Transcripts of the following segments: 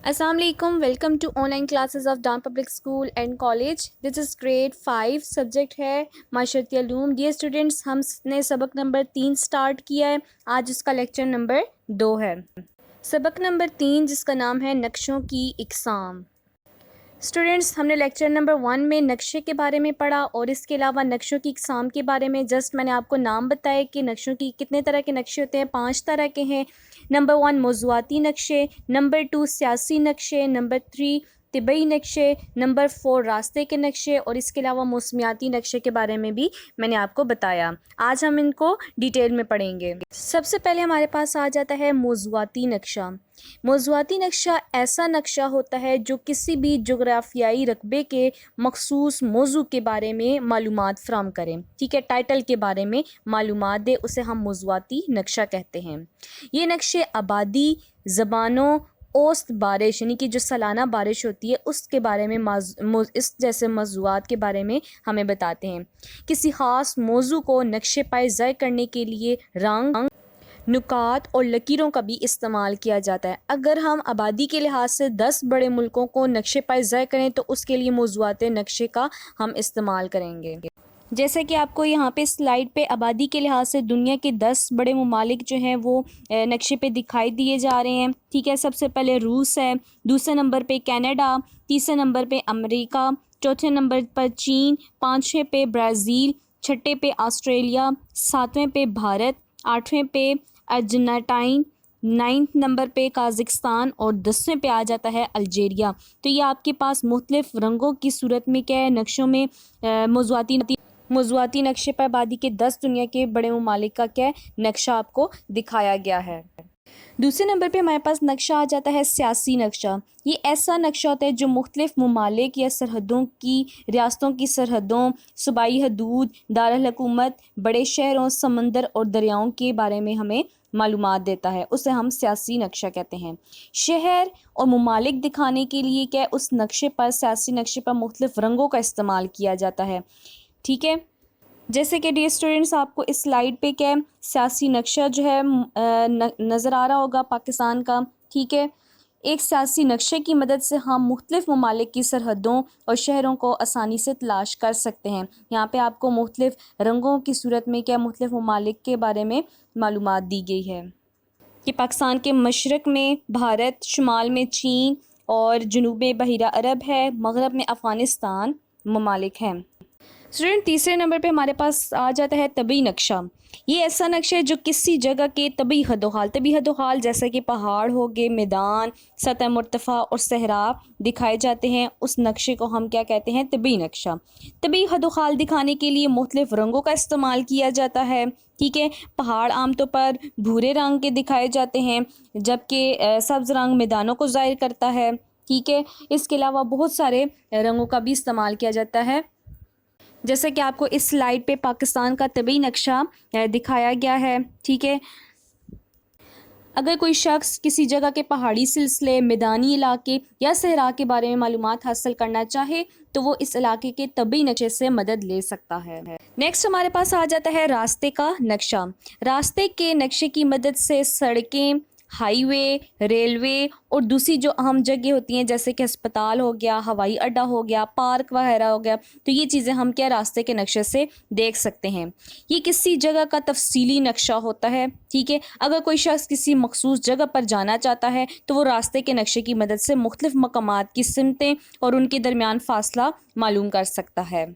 Assalamu alaikum. Welcome to online classes of Down Public School and College. This is grade 5. Subject है माशरती Uloom. Dear students, हमने सबक number 3 start किया है. आज उसका लेक्चर नंबर 2 है. सबक नंबर 3 जिसका नाम है नक्शों की इकसाम. स्टूडेंट्स, हमने लेक्चर नंबर 1 में नक्शे के बारे में पढ़ा और इसके अलावा नक्शों की इकसाम के बारे में जस्ट मैंने आपको नाम बताया कि नक्शों की कितने तरह के नक्शे होते हैं. 5 तरह के हैं. नंबर 1 मौज़ूआती नक्शे, नंबर 2 सियासी नक्शे, नंबर 3 तिबई नक्शे, नंबर 4 रास्ते के नक्शे और इसके अलावा मौसमियाती नक्शे के बारे में भी मैंने आपको बताया. आज हम इनको डिटेल में पढ़ेंगे. सबसे पहले हमारे पास आ जाता है मौज़ूआती नक्शा. मौज़ूआती नक्शा ऐसा नक्शा होता है जो किसी भी जोग्राफियाई रकबे के मखसूस मौजू के बारे में मालूमात फ़राहम करें. ठीक है, टाइटल के बारे में मालूमात दे, उसे हम मौज़ूआती नक्शा कहते हैं. ये नक्शे आबादी, ज़बानों, औसत बारिश यानी कि जो सालाना बारिश होती है उसके बारे में इस जैसे मौज़ूआत के बारे में हमें बताते हैं. किसी ख़ास मौजू को नक्शे पाए ज़ाय करने के लिए रंग, नुकात और लकीरों का भी इस्तेमाल किया जाता है. अगर हम आबादी के लिहाज से 10 बड़े मुल्कों को नक्शे पाए ज़ाय करें तो उसके लिए मौज़ूआत नक्शे का हम इस्तेमाल करेंगे. जैसे कि आपको यहाँ पे स्लाइड पे आबादी के लिहाज से दुनिया के 10 बड़े ममालिक जो हैं वो नक्शे पे दिखाई दिए जा रहे हैं. ठीक है, सबसे पहले रूस है, दूसरे नंबर पे कनाडा, तीसरे नंबर पे अमेरिका, चौथे नंबर पर चीन, पाँचवें पे ब्राज़ील, छठे पे ऑस्ट्रेलिया, सातवें पे भारत, आठवें पे अर्जेंटीना, 9th नंबर पे काज़िकिस्तान और 10वें पे आ जाता है अल्जीरिया. तो ये आपके पास मुख्तलिफ रंगों की सूरत में क्या है नक्शों में मौज़ूआती नक्शे पर आबादी के 10 दुनिया के बड़े ममालिक का क्या है नक्शा आपको दिखाया गया है. दूसरे नंबर पे हमारे पास नक्शा आ जाता है सियासी नक्शा. ये ऐसा नक्शा होता है जो मुख्तलिफ ममालिक या सरहदों की रियासतों की सरहदों, सूबाई हदूद, दारुल हुकूमत, बड़े शहरों, समंदर और दरियाओं के बारे में हमें मालूमात देता है. उसे हम सियासी नक्शा कहते हैं. शहर और ममालिक दिखाने के लिए क्या उस नक्शे पर सियासी नक्शे पर मुख्तलिफ रंगों का इस्तेमाल किया जाता है. ठीक है, जैसे कि डियर स्टूडेंट्स आपको इस स्लाइड पे क्या सियासी नक्शा जो है नज़र आ रहा होगा पाकिस्तान का. ठीक है, एक सियासी नक्शे की मदद से हम मुख्तलिफ ममालिक की सरहदों और शहरों को आसानी से तलाश कर सकते हैं. यहाँ पे आपको मुख्तलिफ रंगों की सूरत में क्या मुख्तलिफ ममालिक के बारे में मालूमात दी गई है कि पाकिस्तान के मशरक़ में भारत, शुमाल में चीन और जनूब में बहिरा अरब है, मगरब में अफ़गानिस्तान ममालिक हैं. स्टूडेंट, तीसरे नंबर पे हमारे पास आ जाता है तबी नक्शा. ये ऐसा नक्शा है जो किसी जगह के तबी हदोहाल जैसे कि पहाड़ हो गए, मैदान, सतह मुर्तफ़ा और सहरा दिखाए जाते हैं. उस नक्शे को हम क्या कहते हैं तबी नक्शा. तबी हदोहाल दिखाने के लिए मुख्तलिफ रंगों का इस्तेमाल किया जाता है. ठीक है, पहाड़ आमतौर पर भूरे रंग के दिखाए जाते हैं जबकि सब्ज़ रंग मैदानों को ज़ाहिर करता है. ठीक है, इसके अलावा बहुत सारे रंगों का भी इस्तेमाल किया जाता है. जैसे कि आपको इस स्लाइड पे पाकिस्तान का तबी नक्शा दिखाया गया है. ठीक है, अगर कोई शख्स किसी जगह के पहाड़ी सिलसिले, मैदानी इलाके या सहरा के बारे में मालूमात हासिल करना चाहे तो वो इस इलाके के तबी नक्शे से मदद ले सकता है. नेक्स्ट हमारे पास आ जाता है रास्ते का नक्शा. रास्ते के नक्शे की मदद से सड़कें, हाईवे, रेलवे और दूसरी जो अहम जगह होती हैं जैसे कि अस्पताल हो गया, हवाई अड्डा हो गया, पार्क वगैरह हो गया, तो ये चीज़ें हम क्या रास्ते के नक्शे से देख सकते हैं. ये किसी जगह का तफसीली नक्शा होता है. ठीक है, अगर कोई शख्स किसी मखसूस जगह पर जाना चाहता है तो वो रास्ते के नक्शे की मदद से मुख्तलिफ मकामात की सिमतें और उनके दरमियान फासला मालूम कर सकता है.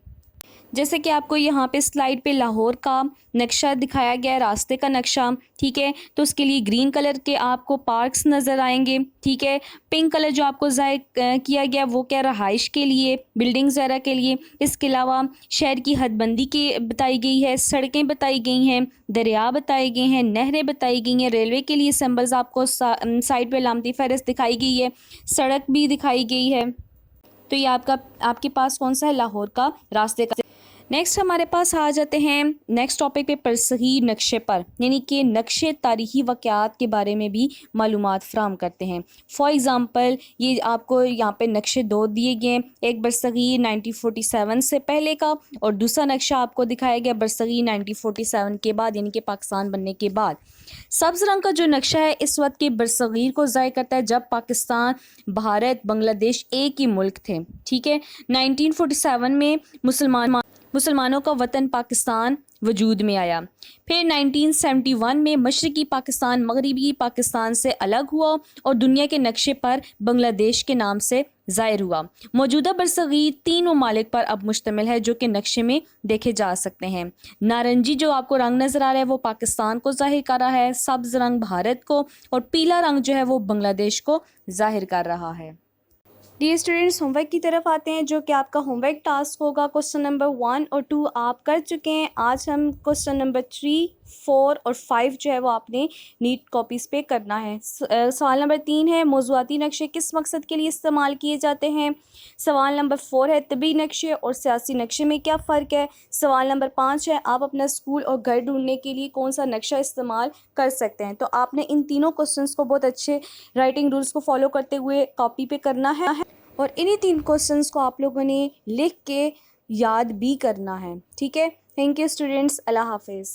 जैसे कि आपको यहाँ पे स्लाइड पे लाहौर का नक्शा दिखाया गया है, रास्ते का नक्शा. ठीक है, तो उसके लिए ग्रीन कलर के आपको पार्क्स नज़र आएंगे. ठीक है, पिंक कलर जो आपको ज़ाहिर किया गया वो क्या रहाइश के लिए, बिल्डिंग्स वगैरह के लिए. इसके अलावा शहर की हदबंदी की बताई गई है, सड़कें बताई गई हैं, दरिया बताए गए हैं, नहरें बताई गई हैं. रेलवे के लिए सिंबल्स आपको साइड पर लामती फहरिस्त दिखाई गई है, सड़क भी दिखाई गई है. तो ये आपके पास कौन सा है लाहौर का रास्ते का. नेक्स्ट हमारे पास आ जाते हैं नेक्स्ट टॉपिक पे परसगीर नक्शे पर, यानी कि नक्शे तारीखी वाक़यात के बारे में भी मालूमात फ़राहम करते हैं। फॉर एग्ज़ाम्पल ये आपको यहाँ पे नक्शे दो दिए गए हैं, एक बरसगीर 1947 से पहले का और दूसरा नक्शा आपको दिखाया गया बरसगीर 1947 के बाद, यानी कि पाकिस्तान बनने के बाद। सब्ज़ रंग का जो नक्शा है इस वक्त के बरसगीर को ज़ाहिर करता है जब पाकिस्तान, भारत, बांग्लादेश एक ही मुल्क थे। ठीक है, 1947 में मुसलमानों का वतन पाकिस्तान वजूद में आया। फिर 1971 में मशरकी पाकिस्तान मगरबी पाकिस्तान से अलग हुआ और दुनिया के नक्शे पर बांग्लादेश के नाम से ज़ाहिर हुआ। मौजूदा बरसगीर 3 ममालिक पर अब मुश्तमिल है जो कि नक्शे में देखे जा सकते हैं। नारंगी जो आपको रंग नज़र आ रहा है वो पाकिस्तान को ज़ाहिर कर रहा है, सब्ज़ रंग भारत को और पीला रंग जो है वो बांग्लादेश को ज़ाहिर कर रहा है। डियर स्टूडेंट्स, होमवर्क की तरफ आते हैं जो कि आपका होमवर्क टास्क होगा। क्वेश्चन नंबर 1 और 2 आप कर चुके हैं। आज हम क्वेश्चन नंबर 3, 4 और 5 जो है वो आपने नीट कॉपीज़ पे करना है। सवाल नंबर 3 है मौज़ूआती नक्शे किस मकसद के लिए इस्तेमाल किए जाते हैं। सवाल नंबर 4 है तबी नक्शे और सियासी नक्शे में क्या फ़र्क है। सवाल नंबर 5 है आप अपना स्कूल और घर ढूंढने के लिए कौन सा नक्शा इस्तेमाल कर सकते हैं। तो आपने इन तीनों क्वेश्चंस को बहुत अच्छे राइटिंग रूल्स को फॉलो करते हुए कॉपी पे करना है और इन्हीं 3 क्वेश्चंस को आप लोगों ने लिख के याद भी करना है। ठीक है, थैंक यू स्टूडेंट्स, अल्लाह हाफिज़।